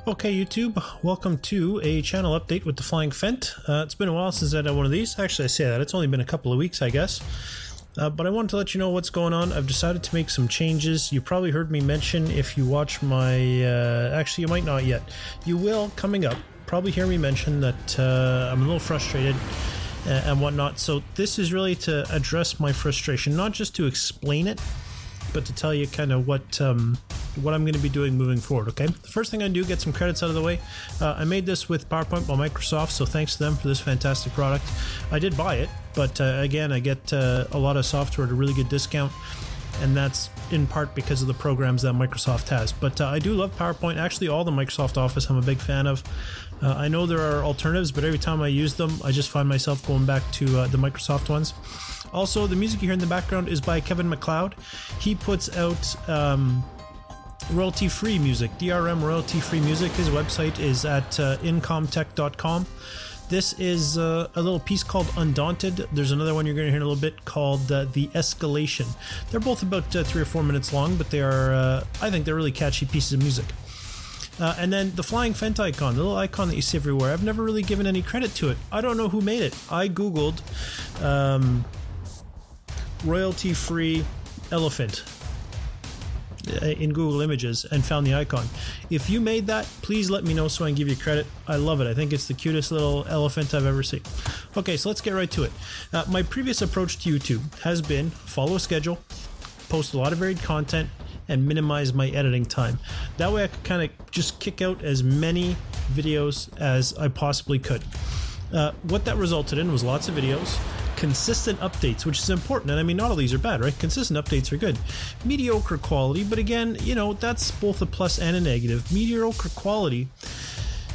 Okay, YouTube, welcome to a channel update with the Flying Phent. It's been a while since I did one of these. Actually, I say that. It's only been a couple of weeks, I guess. But I wanted to let you know what's going on. I've decided to make some changes. You probably heard me mention if you watch my... actually, you might not yet. You will, coming up, probably hear me mention that I'm a little frustrated and whatnot. So this is really to address my frustration, not just to explain it, but to tell you kind of what I'm going to be doing moving forward, okay? The first thing I do, get some credits out of the way. I made this with PowerPoint by Microsoft, so thanks to them for this fantastic product. I did buy it, but again, I get a lot of software at a really good discount, and that's in part because of the programs that Microsoft has. But I do love PowerPoint. Actually, all the Microsoft Office I'm a big fan of. I know there are alternatives, but every time I use them, I just find myself going back to the Microsoft ones. Also, the music you hear in the background is by Kevin MacLeod. He puts out royalty-free music, DRM royalty-free music. His website is at incomtech.com. This is a little piece called Undaunted. There's another one you're going to hear in a little bit called The Escalation. They're both about 3 or 4 minutes long, but they are, I think they're really catchy pieces of music. And then the Flying Phent icon, the little icon that you see everywhere, I've never really given any credit to it. I don't know who made it. I Googled royalty-free elephant in Google Images and found the icon. If you made that, please let me know so I can give you credit. I love it. I think it's the cutest little elephant I've ever seen. Okay, so let's get right to it. My previous approach to YouTube has been follow a schedule, post a lot of varied content, and minimize my editing time. That way I could kind of just kick out as many videos as I possibly could. What that resulted in was lots of videos, consistent updates, which is important. And I mean, not all these are bad, right? Consistent updates are good. Mediocre quality, but again, you know, that's both a plus and a negative. Mediocre quality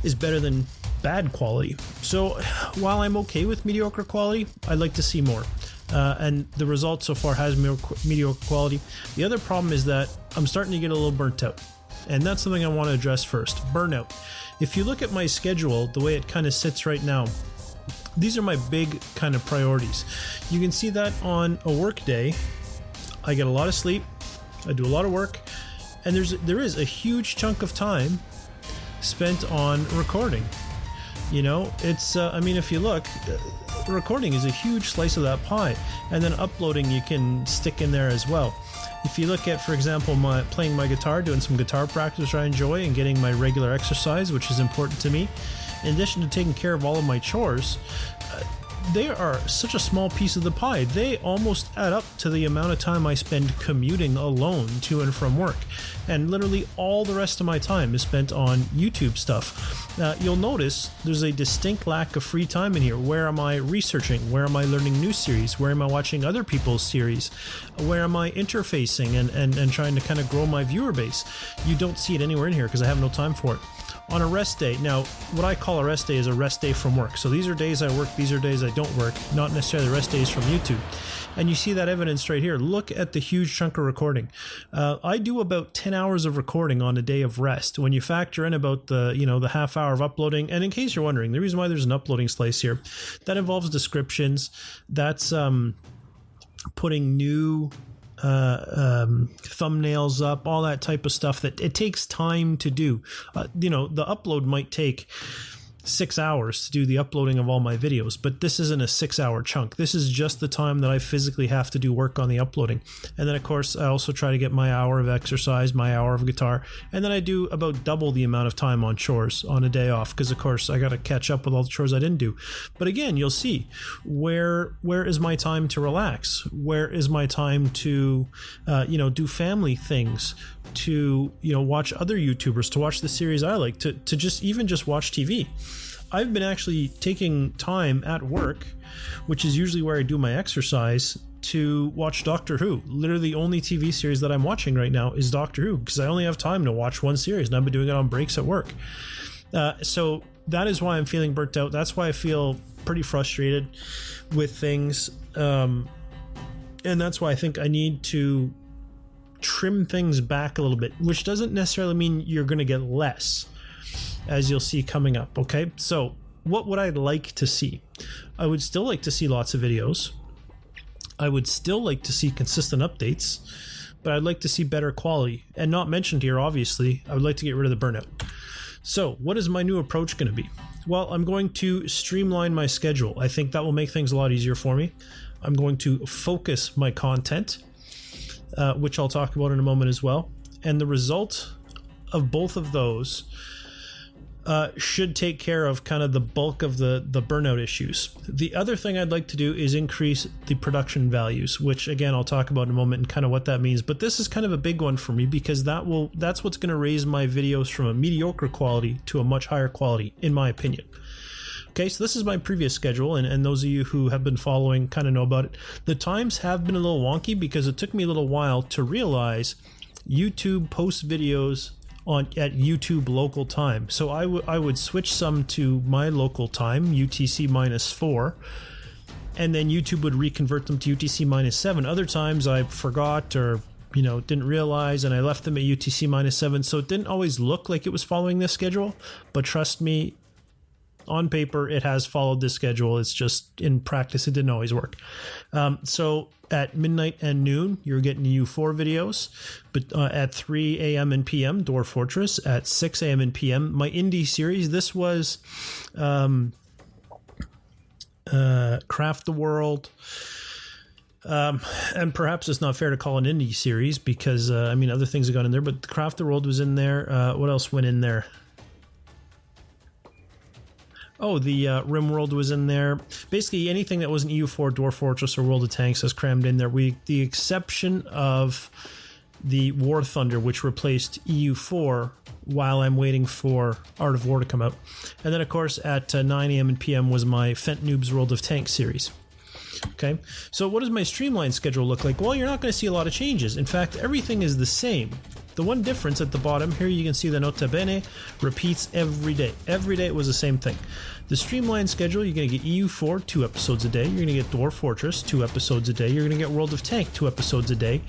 is better than bad quality. So while I'm okay with mediocre quality, I'd like to see more. And the result so far has mediocre quality. The other problem is that I'm starting to get a little burnt out. And that's something I want to address first. Burnout. If you look at my schedule, the way it kind of sits right now, these are my big kind of priorities. You can see that on a work day, I get a lot of sleep, I do a lot of work, and there is a huge chunk of time spent on recording. You know, it's, I mean, if you look, recording is a huge slice of that pie, and then uploading you can stick in there as well. If you look at, for example, playing my guitar, doing some guitar practice I enjoy, and getting my regular exercise, which is important to me, in addition to taking care of all of my chores, they are such a small piece of the pie. They almost add up to the amount of time I spend commuting alone to and from work. And literally all the rest of my time is spent on YouTube stuff. You'll notice there's a distinct lack of free time in here. Where am I researching? Where am I learning new series? Where am I watching other people's series? Where am I interfacing and trying to kind of grow my viewer base? You don't see it anywhere in here because I have no time for it. On a rest day, now what I call a rest day is a rest day from work. So these are days I work, these are days I don't work, not necessarily rest days from YouTube. And you see that evidence right here. Look at the huge chunk of recording. I do about 10 hours of recording on a day of rest. When you factor in about the half hour of uploading, and in case you're wondering, the reason why there's an uploading slice here, that involves descriptions. That's putting new thumbnails up, all that type of stuff that it takes time to do. The upload might take 6 hours to do the uploading of all my videos, but this isn't a 6-hour chunk. This is just the time that I physically have to do work on the uploading. And then of course I also try to get my hour of exercise, my hour of guitar, and then I do about double the amount of time on chores on a day off, because of course I got to catch up with all the chores I didn't do. But again, you'll see where is my time to relax? Where is my time to do family things, to watch other YouTubers, to watch the series I like, to just watch TV. I've been actually taking time at work, which is usually where I do my exercise, to watch Doctor Who. Literally the only TV series that I'm watching right now is Doctor Who, because I only have time to watch one series, and I've been doing it on breaks at work. So that is why I'm feeling burnt out. That's why I feel pretty frustrated with things. And that's why I think I need to trim things back a little bit, which doesn't necessarily mean you're going to get less, as you'll see coming up. Okay, so what would I like to see? I would still like to see lots of videos. I would still like to see consistent updates, but I'd like to see better quality. And not mentioned here, obviously, I would like to get rid of the burnout. So what is my new approach going to be? Well, I'm going to streamline my schedule. I think that will make things a lot easier for me. I'm going to focus my content, which I'll talk about in a moment as well. And the result of both of those should take care of kind of the bulk of the burnout issues. The other thing I'd like to do is increase the production values, which again I'll talk about in a moment and kind of what that means. But this is kind of a big one for me because that's what's going to raise my videos from a mediocre quality to a much higher quality, in my opinion. Okay, so this is my previous schedule, and those of you who have been following kind of know about it. The times have been a little wonky because it took me a little while to realize YouTube posts videos at YouTube local time. So I would switch some to my local time, UTC -4, and then YouTube would reconvert them to UTC -7. Other times I forgot or didn't realize, and I left them at UTC -7. So it didn't always look like it was following this schedule, but trust me, on paper it has followed this schedule. It's just in practice it didn't always work. So at midnight and noon you're getting U4 videos, but at 3 a.m. and p.m. Dwarf Fortress, at 6 a.m. and p.m. my indie series. This was Craft the World, and perhaps it's not fair to call an indie series because other things have gone in there, but Craft the World was in there. What else went in there? Oh, the RimWorld was in there. Basically, anything that wasn't EU4, Dwarf Fortress, or World of Tanks is crammed in there. The exception of the War Thunder, which replaced EU4 while I'm waiting for Art of War to come out. And then, of course, at 9 a.m. and p.m. was my Phent Noob's World of Tanks series. Okay, so what does my streamlined schedule look like? Well, you're not going to see a lot of changes. In fact, everything is the same. The one difference at the bottom here, you can see the Nota Bene repeats every day. Every day it was the same thing. The streamlined schedule, you're going to get EU4 2 episodes a day. You're going to get Dwarf Fortress 2 episodes a day. You're going to get World of Tank 2 episodes a day.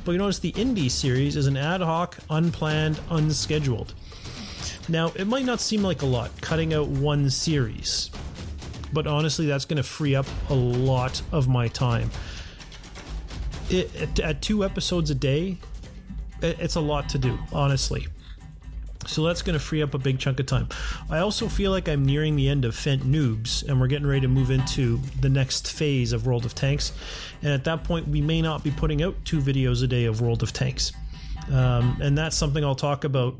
But you notice the indie series is an ad hoc, unplanned, unscheduled. Now, it might not seem like a lot, cutting out one series. But honestly, that's going to free up a lot of my time. At 2 episodes a day, it's a lot to do, honestly. So that's going to free up a big chunk of time. I also feel like I'm nearing the end of Phent Noobs, and we're getting ready to move into the next phase of World of Tanks. And at that point, we may not be putting out 2 videos a day of World of Tanks. And that's something I'll talk about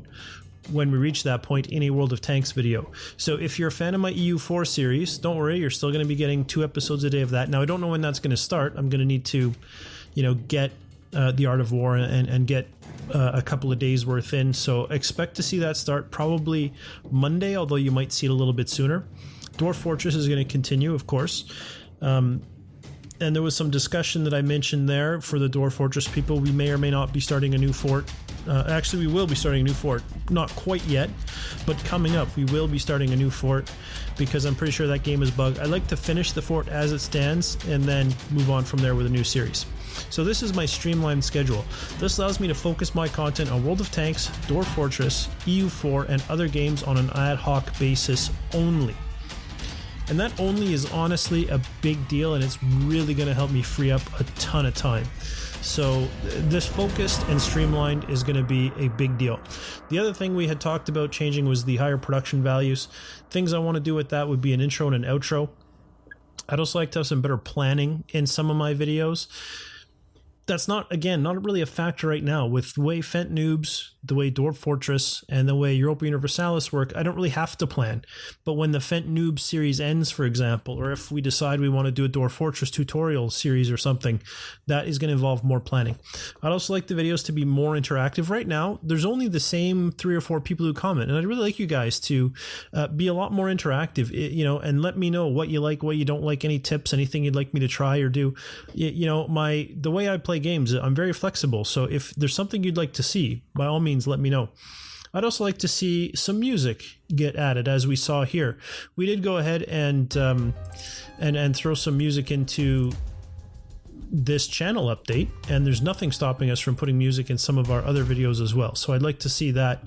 when we reach that point in a World of Tanks video. So if you're a fan of my EU4 series, don't worry, you're still going to be getting 2 episodes a day of that. Now, I don't know when that's going to start. I'm going to need to, get the Art of War and get a couple of days worth in. So expect to see that start probably Monday, although you might see it a little bit sooner. Dwarf Fortress is going to continue, of course. And there was some discussion that I mentioned there for the Dwarf Fortress people. We may or may not be starting a new fort. Actually, we will be starting a new fort. Not quite yet, but coming up, we will be starting a new fort because I'm pretty sure that game is bugged. I like to finish the fort as it stands and then move on from there with a new series. So this is my streamlined schedule. This allows me to focus my content on World of Tanks, Dwarf Fortress, EU4, and other games on an ad hoc basis only. And that only is honestly a big deal, and it's really going to help me free up a ton of time. So this focused and streamlined is going to be a big deal. The other thing we had talked about changing was the higher production values. Things I want to do with that would be an intro and an outro. I'd also like to have some better planning in some of my videos. That's not really a factor right now. With the way Phent Noobs, the way Dwarf Fortress, and the way Europa Universalis work, I don't really have to plan. But when the Phent Noobs series ends, for example, or if we decide we want to do a Dwarf Fortress tutorial series or something, that is going to involve more planning. I'd also like the videos to be more interactive. Right now, there's only the same 3 or 4 people who comment, and I'd really like you guys to be a lot more interactive, and let me know what you like, what you don't like, any tips, anything you'd like me to try or do. The way I play games, I'm very flexible, so if there's something you'd like to see, by all means let me know. I'd also like to see some music get added, as we saw here. We did go ahead and throw some music into this channel update, and there's nothing stopping us from putting music in some of our other videos as well. So I'd like to see that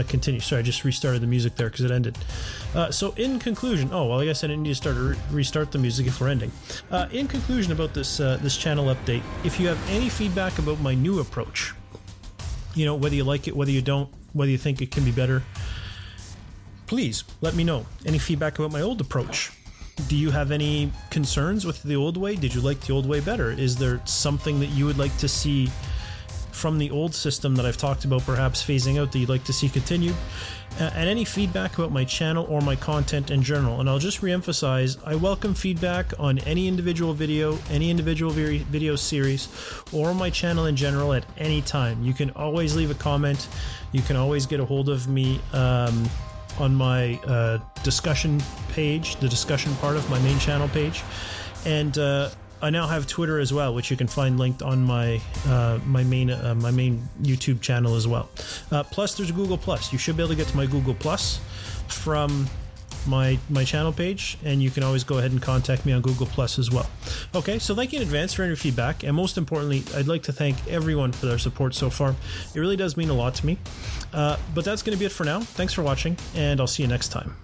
continue. Sorry, I just restarted the music there because it ended. So in conclusion, I guess I didn't need to restart the music if we're ending. In conclusion about this channel update, if you have any feedback about my new approach, whether you like it, whether you don't, whether you think it can be better, please let me know any feedback about my old approach. Do you have any concerns with the old way? Did you like the old way better? Is there something that you would like to see from the old system that I've talked about perhaps phasing out that you'd like to see continued? And any feedback about my channel or my content in general. And I'll just reemphasize, I welcome feedback on any individual video, any individual video series, or my channel in general at any time. You can always leave a comment. You can always get a hold of me on my discussion page, the discussion part of my main channel page. And I now have Twitter as well, which you can find linked on my main YouTube channel as well. Plus, there's Google Plus. You should be able to get to my Google Plus from my channel page, and you can always go ahead and contact me on Google Plus as well. Okay, so thank you in advance for any feedback, and most importantly, I'd like to thank everyone for their support so far. It really does mean a lot to me. But that's going to be it for now. Thanks for watching, and I'll see you next time.